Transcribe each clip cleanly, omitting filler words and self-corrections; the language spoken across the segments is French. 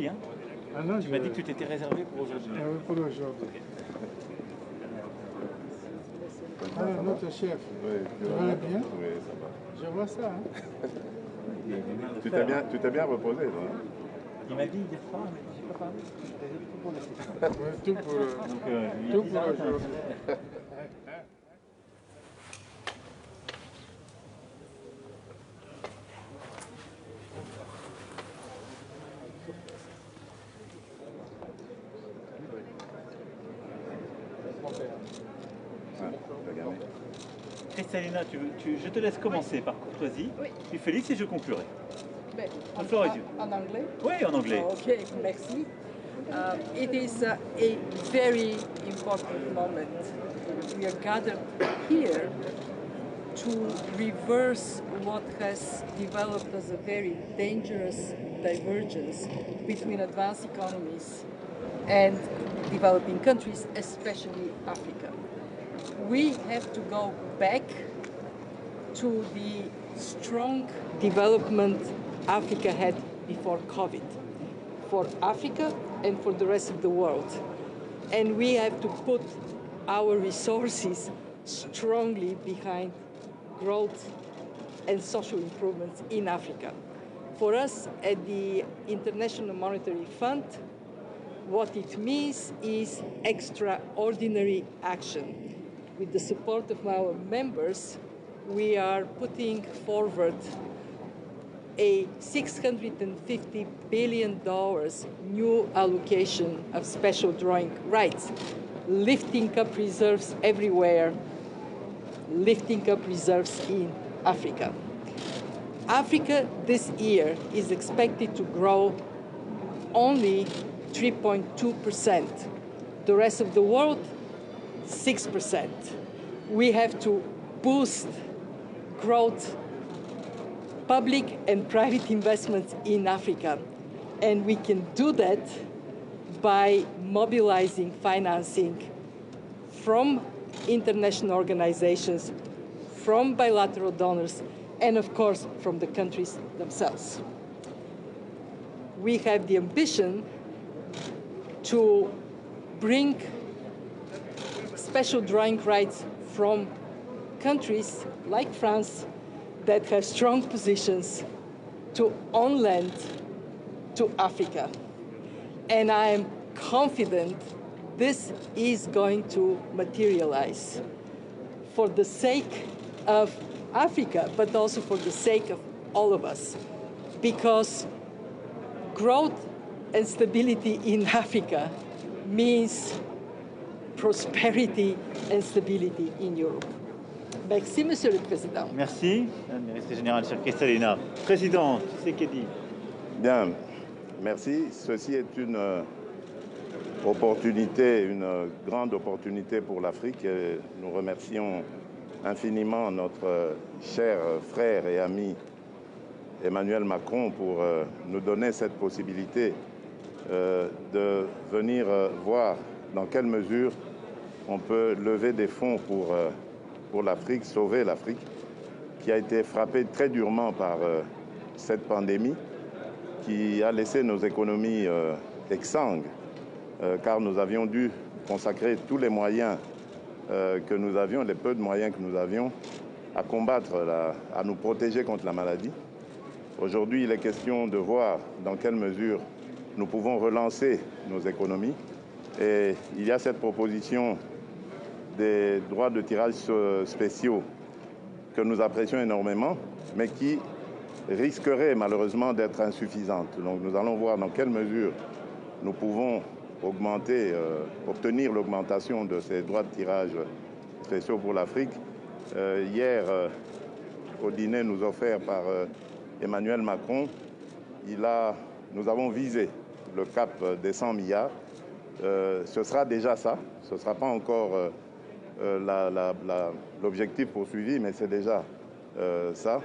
rien? Ah non, Tu m'as dit que tu t'étais réservé pour aujourd'hui. Oui, pour aujourd'hui. Ah, notre chef. Oui, tu vas bien? Oui, ça va. Je vois ça. Hein? Tu t'es bien reposé, toi, hein? Il m'a dit hier soir, mais j'ai pas parlé. Tout pour le Ouais, tout pour, Donc, tout pour aujourd'hui. Kristalina, je te laisse commencer par courtoisie. Oui. Puis Félix et je conclurai. Ben, en anglais? Oui, en anglais. Okay, merci. It is a very important moment. We are gathered here to reverse what has developed as a very dangerous divergence between advanced economies and developing countries, especially Africa. We have to go back to the strong development Africa had before COVID, for Africa and for the rest of the world. And we have to put our resources strongly behind growth and social improvements in Africa. For us at the International Monetary Fund, what it means is extraordinary action. With the support of our members, we are putting forward a $650 billion new allocation of special drawing rights, lifting up reserves everywhere, lifting up reserves in Africa. Africa this year is expected to grow only 3.2%. The rest of the world, 6%. We have to boost growth, public and private investments in Africa. And we can do that by mobilizing financing from international organizations, from bilateral donors, and of course, from the countries themselves. We have the ambition to bring special drawing rights from countries like France that have strong positions to on land to Africa. And I am confident this is going to materialize for the sake of Africa, but also for the sake of all of us, because growth and stability in Africa means prosperity and stability in Europe. Merci, Monsieur le Président. Merci, Madame la Directrice Générale, chère Kristalina. Président Tshisekedi. Bien, merci. Ceci est une opportunité, une grande opportunité pour l'Afrique. Nous remercions infiniment notre cher frère et ami Emmanuel Macron pour nous donner cette possibilité de venir voir dans quelle mesure on peut lever des fonds pour l'Afrique, sauver l'Afrique, qui a été frappée très durement par cette pandémie, qui a laissé nos économies exsangues, car nous avions dû consacrer tous les moyens que nous avions, les peu de moyens que nous avions, à combattre, à nous protéger contre la maladie. Aujourd'hui, il est question de voir dans quelle mesure nous pouvons relancer nos économies. Et il y a cette proposition des droits de tirage spéciaux que nous apprécions énormément, mais qui risquerait malheureusement d'être insuffisante. Donc nous allons voir dans quelle mesure nous pouvons augmenter, obtenir l'augmentation de ces droits de tirage spéciaux pour l'Afrique. Hier, au dîner nous offert par Emmanuel Macron, nous avons visé le cap des 100 milliards. Ce sera déjà ça, ce ne sera pas encore l'objectif poursuivi, mais c'est déjà ça.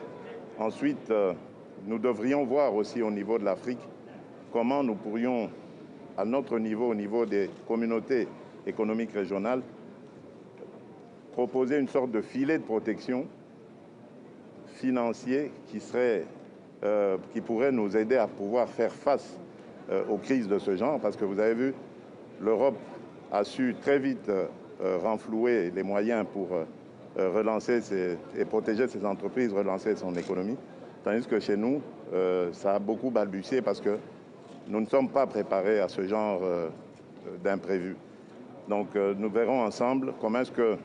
Ensuite, nous devrions voir aussi au niveau de l'Afrique comment nous pourrions, à notre niveau, au niveau des communautés économiques régionales, proposer une sorte de filet de protection financier qui pourrait nous aider à pouvoir faire face aux crises de ce genre, parce que vous avez vu, l'Europe a su très vite renflouer les moyens pour relancer et protéger ses entreprises, relancer son économie, tandis que chez nous, ça a beaucoup balbutié parce que nous ne sommes pas préparés à ce genre d'imprévu. Donc nous verrons ensemble comment est-ce que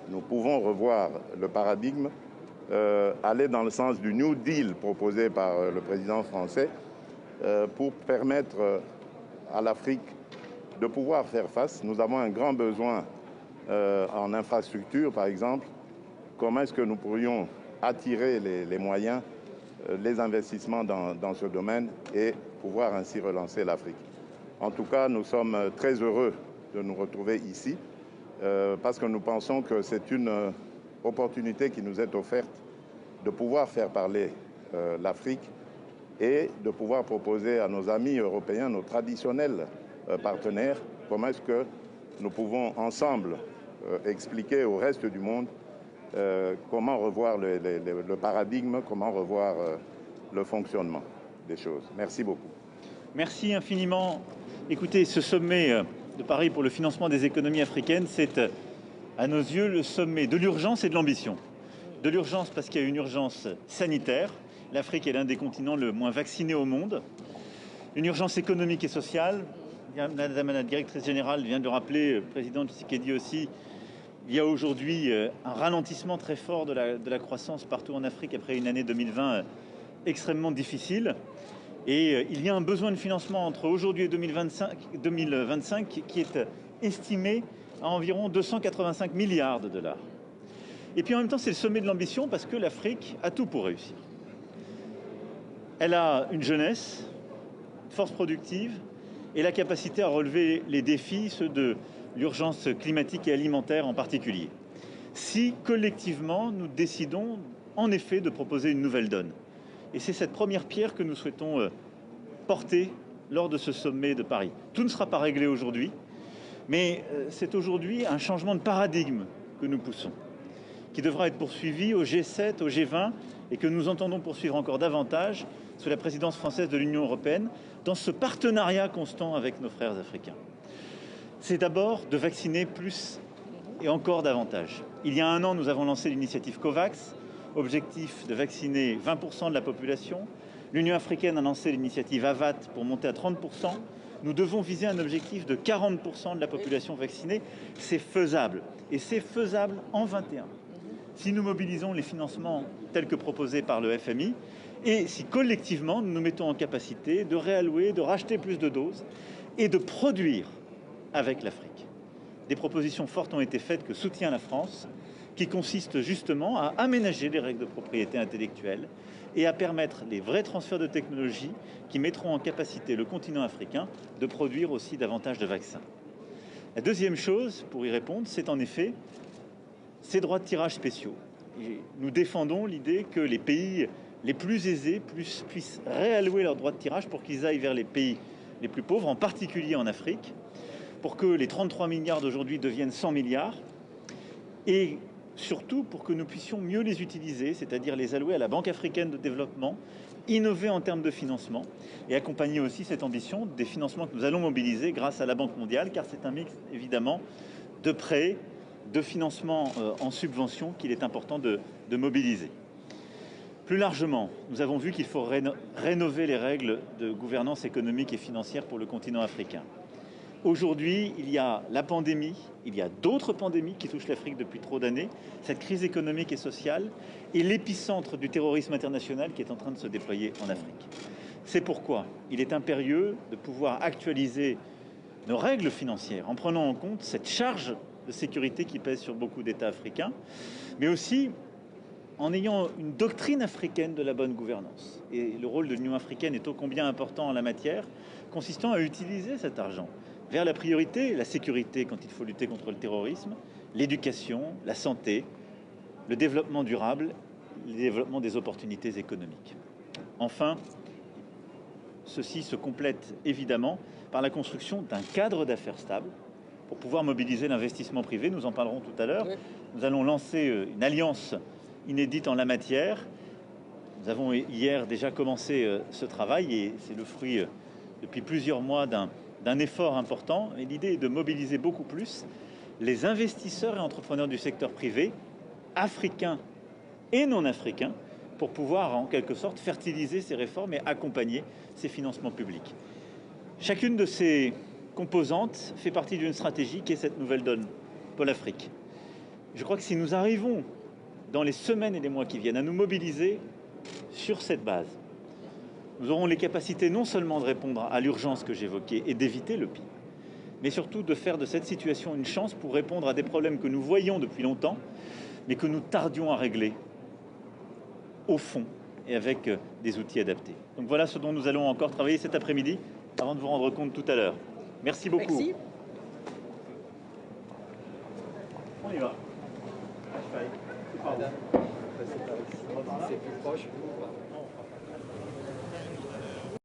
nous pouvons revoir le paradigme, aller dans le sens du New Deal proposé par le président français pour permettre à l'Afrique de pouvoir faire face. Nous avons un grand besoin en infrastructure, par exemple. Comment est-ce que nous pourrions attirer les moyens, les investissements dans ce domaine et pouvoir ainsi relancer l'Afrique. En tout cas, nous sommes très heureux de nous retrouver ici parce que nous pensons que c'est une opportunité qui nous est offerte de pouvoir faire parler l'Afrique et de pouvoir proposer à nos amis européens, nos traditionnels partenaires, comment est-ce que nous pouvons ensemble expliquer au reste du monde comment revoir le paradigme, comment revoir le fonctionnement des choses. Merci beaucoup. Merci infiniment. Écoutez, ce sommet de Paris pour le financement des économies africaines, c'est à nos yeux le sommet de l'urgence et de l'ambition. De l'urgence parce qu'il y a une urgence sanitaire. L'Afrique est l'un des continents le moins vaccinés au monde. Une urgence économique et sociale. Madame la directrice générale vient de le rappeler, le président Tshisekedi aussi. Il y a aujourd'hui un ralentissement très fort de la croissance partout en Afrique après une année 2020 extrêmement difficile. Et il y a un besoin de financement entre aujourd'hui et 2025 qui est estimé à environ 285 milliards de dollars. Et puis en même temps, c'est le sommet de l'ambition parce que l'Afrique a tout pour réussir. Elle a une jeunesse, une force productive et la capacité à relever les défis, ceux de l'urgence climatique et alimentaire en particulier. Si collectivement, nous décidons en effet de proposer une nouvelle donne. Et c'est cette première pierre que nous souhaitons porter lors de ce sommet de Paris. Tout ne sera pas réglé aujourd'hui, mais c'est aujourd'hui un changement de paradigme que nous poussons, qui devra être poursuivi au G7, au G20, et que nous entendons poursuivre encore davantage sous la présidence française de l'Union européenne, dans ce partenariat constant avec nos frères africains. C'est d'abord de vacciner plus et encore davantage. Il y a un an, nous avons lancé l'initiative COVAX, objectif de vacciner 20% de la population. L'Union africaine a lancé l'initiative AVAT pour monter à 30%. Nous devons viser un objectif de 40% de la population vaccinée. C'est faisable. Et c'est faisable en 21. Si nous mobilisons les financements tels que proposés par le FMI et si collectivement nous nous mettons en capacité de réallouer, de racheter plus de doses et de produire avec l'Afrique. Des propositions fortes ont été faites que soutient la France, qui consistent justement à aménager les règles de propriété intellectuelle et à permettre les vrais transferts de technologies qui mettront en capacité le continent africain de produire aussi davantage de vaccins. La deuxième chose, pour y répondre, c'est en effet ces droits de tirage spéciaux. Et nous défendons l'idée que les pays les plus aisés puissent réallouer leurs droits de tirage pour qu'ils aillent vers les pays les plus pauvres, en particulier en Afrique, pour que les 33 milliards d'aujourd'hui deviennent 100 milliards, et surtout pour que nous puissions mieux les utiliser, c'est-à-dire les allouer à la Banque africaine de développement, innover en termes de financement, et accompagner aussi cette ambition des financements que nous allons mobiliser grâce à la Banque mondiale, car c'est un mix évidemment de prêts, de financement en subvention qu'il est important de mobiliser. Plus largement, nous avons vu qu'il faut rénover les règles de gouvernance économique et financière pour le continent africain. Aujourd'hui, il y a la pandémie, il y a d'autres pandémies qui touchent l'Afrique depuis trop d'années, cette crise économique et sociale et l'épicentre du terrorisme international qui est en train de se déployer en Afrique. C'est pourquoi il est impérieux de pouvoir actualiser nos règles financières en prenant en compte cette charge de sécurité qui pèse sur beaucoup d'États africains, mais aussi en ayant une doctrine africaine de la bonne gouvernance. Et le rôle de l'Union africaine est ô combien important en la matière, consistant à utiliser cet argent vers la priorité, la sécurité quand il faut lutter contre le terrorisme, l'éducation, la santé, le développement durable, le développement des opportunités économiques. Enfin, ceci se complète évidemment par la construction d'un cadre d'affaires stable pour pouvoir mobiliser l'investissement privé. Nous en parlerons tout à l'heure. Nous allons lancer une alliance inédite en la matière. Nous avons hier déjà commencé ce travail et c'est le fruit depuis plusieurs mois d'un effort important. Et l'idée est de mobiliser beaucoup plus les investisseurs et entrepreneurs du secteur privé, africains et non africains, pour pouvoir en quelque sorte fertiliser ces réformes et accompagner ces financements publics. Chacune de ces composantes fait partie d'une stratégie qui est cette nouvelle donne pour l'Afrique. Je crois que si nous arrivons, dans les semaines et les mois qui viennent, à nous mobiliser sur cette base, nous aurons les capacités non seulement de répondre à l'urgence que j'évoquais et d'éviter le pire, mais surtout de faire de cette situation une chance pour répondre à des problèmes que nous voyions depuis longtemps, mais que nous tardions à régler au fond et avec des outils adaptés. Donc voilà ce dont nous allons encore travailler cet après-midi avant de vous rendre compte tout à l'heure. Merci beaucoup. Merci. On y va. C'est plus proche.